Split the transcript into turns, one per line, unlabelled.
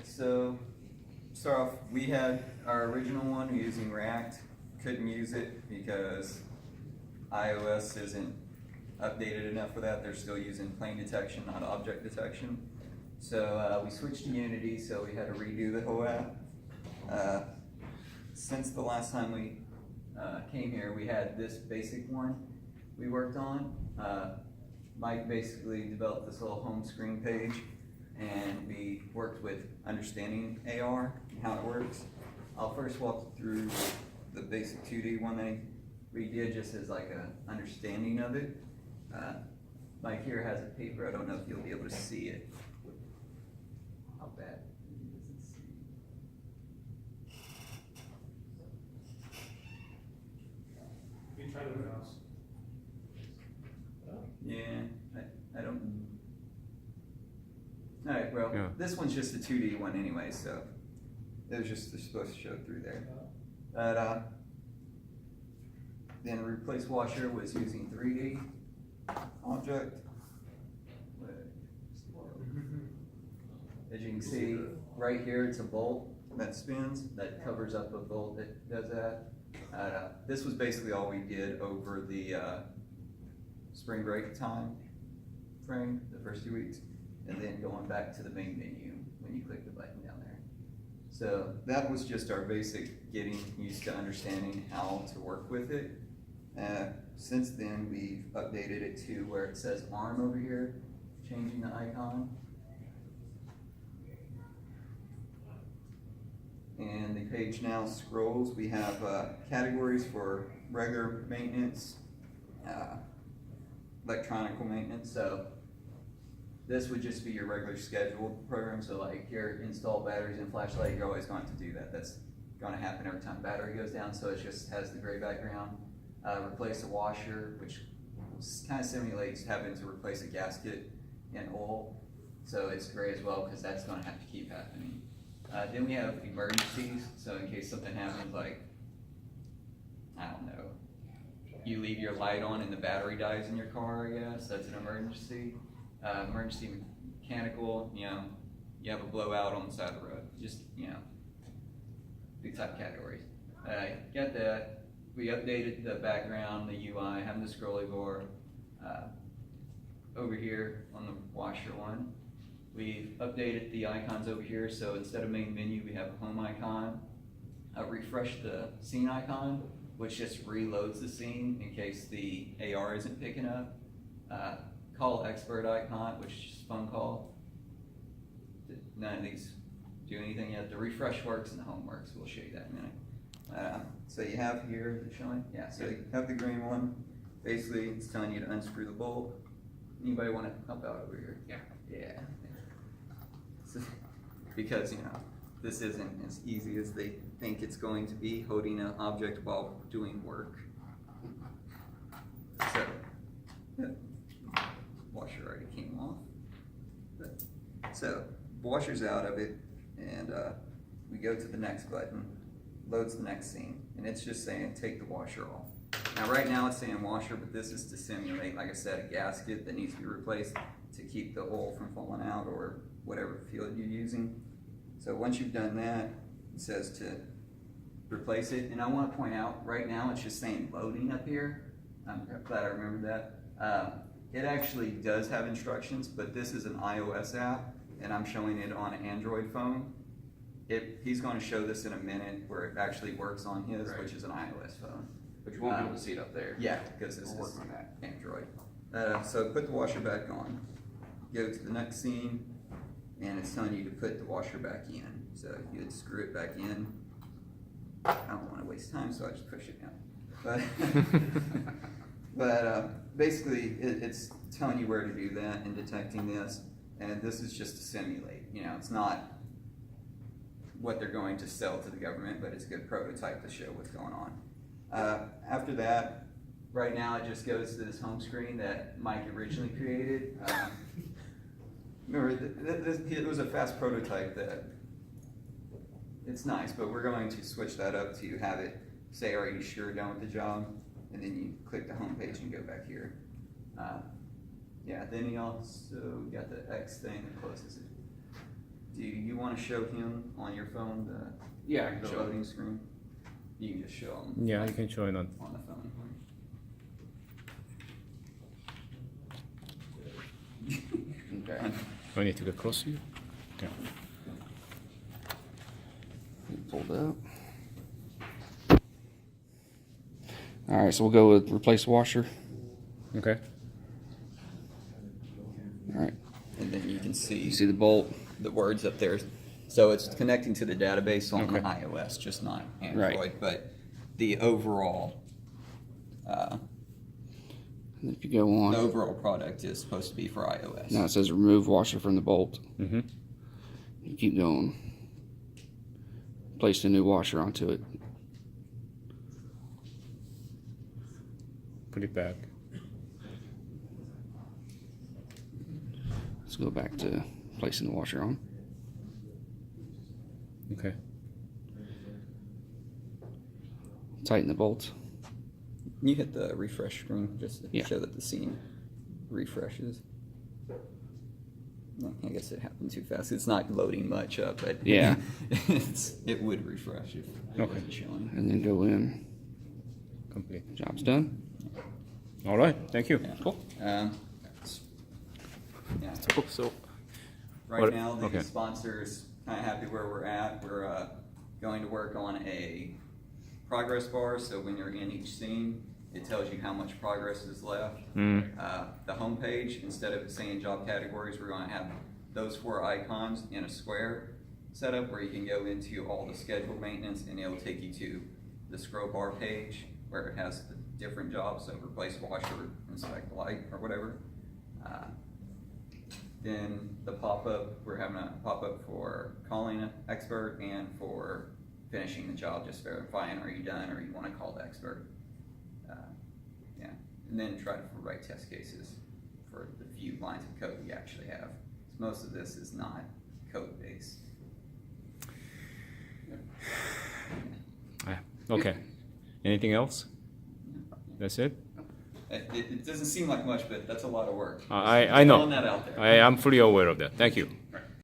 so start off, we had our original one using React, couldn't use it because iOS isn't updated enough for that. They're still using plane detection, not object detection. So we switched to Unity, so we had to redo the whole app. Since the last time we came here, we had this basic one we worked on. Mike basically developed this little home screen page, and we worked with understanding AR and how it works. I'll first walk through the basic 2D one that we did just as like a understanding of it. Mike here has a paper. I don't know if you'll be able to see it. How bad does it see?
You try the mouse.
Yeah, I don't. All right, well,
Yeah.
this one's just a 2D one anyway, so it was just supposed to show through there. But then replace washer was using 3D object. As you can see, right here, it's a bolt that spins, that covers up a bolt that does that. This was basically all we did over the spring break time frame, the first 2 weeks, and then going back to the main menu when you click the button down there. So that was just our basic getting used to understanding how to work with it. Since then, we've updated it to where it says arm over here, changing the icon. And the page now scrolls. We have categories for regular maintenance, electronical maintenance. So this would just be your regular scheduled program. So like your install batteries and flashlight, you're always going to do that. That's going to happen every time battery goes down. So it just has the gray background. Replace a washer, which kind of simulates having to replace a gasket and oil. So it's gray as well because that's going to have to keep happening. Then we have emergencies. So in case something happens, like, I don't know, you leave your light on and the battery dies in your car, I guess, that's an emergency. Emergency mechanical, you know, you have a blowout on the side of the road, just, you know, big type categories. Got that. We updated the background, the UI, having the scrolly bar. Over here on the washer one, we've updated the icons over here. So instead of main menu, we have a home icon. Refresh the scene icon, which just reloads the scene in case the AR isn't picking up. Call expert icon, which is just phone call. None of these do anything yet. The refresh works and the home works. We'll show you that in a minute. So you have here, is it showing? Yeah, so you have the green one. Basically, it's telling you to unscrew the bolt. Anybody want to help out over here? Yeah. So, because, you know, this isn't as easy as they think it's going to be, holding an object while doing work. So, yeah. Washer already came off. So, washer's out of it, and we go to the next button, loads the next scene, and it's just saying take the washer off. Now right now it's saying washer, but this is to simulate, like I said, a gasket that needs to be replaced to keep the oil from falling out or whatever fuel you're using. So once you've done that, it says to replace it, and I want to point out, right now it's just saying loading up here. I'm glad I remembered that. It actually does have instructions, but this is an iOS app, and I'm showing it on an Android phone. He's going to show this in a minute where it actually works on his,
Right.
which is an iOS phone.
But you won't be able to see it up there.
Yeah, because this
We'll
is
work on that.
Android. So put the washer back on. Go to the next scene, and it's telling you to put the washer back in. So you would screw it back in. I don't want to waste time, so I just push it down. But basically, it's telling you where to do that and detecting this. And this is just to simulate. You know, it's not what they're going to sell to the government, but it's a good prototype to show what's going on. After that, right now it just goes to this home screen that Mike originally created. Remember, it was a fast prototype that it's nice, but we're going to switch that up to have it say, are you sure done with the job? And then you click the home page and go back here. Yeah, then you also got the X thing that closes it. Do you want to show him on your phone
Yeah, I can
the
show
loading
it.
screen? You can just show him
Yeah, you can show it on.
on the phone.
Okay.
I need to get close to you. Okay.
Pulled up. All right, so we'll go with replace washer.
Okay.
All right.
And then you can see
You see the bolt?
the words up there. So it's connecting to the database on
Okay.
iOS, just not Android.
Right.
But the overall,
And if you go on,
the overall product is supposed to be for iOS.
now it says remove washer from the bolt.
Mm-hmm.
You keep going. Place a new washer onto it.
Put it back.
Let's go back to placing the washer on.
Okay.
Tighten the bolt.
You hit the refresh screen just to
Yeah.
show that the scene refreshes. I guess it happened too fast. It's not loading much up, but
Yeah.
it would refresh if it
Okay.
wasn't showing.
And then go in.
Complete.
Job's done.
All right. Thank you.
Yeah.
Cool.
Yeah.
Cool. So.
Right
What-
now, the
okay.
sponsor's kind of happy where we're at. We're going to work on a progress bar, so when you're in each scene, it tells you how much progress is left.
Mm.
The homepage, instead of it saying job categories, we're going to have those 4 icons in a square setup where you can go into all the scheduled maintenance, and it'll take you to the scroll bar page where it has the different jobs, so replace washer, inspect light, or whatever. Then the pop-up, we're having a pop-up for calling an expert and for finishing the job, just verifying, are you done, or you want to call the expert. Yeah, and then try to write test cases for the few lines of code we actually have. Most of this is not code-based.
Okay. Anything else? That's it.
It doesn't seem like much, but that's a lot of work.
I know.
Throwing that out there.
I am fully aware of that. Thank you.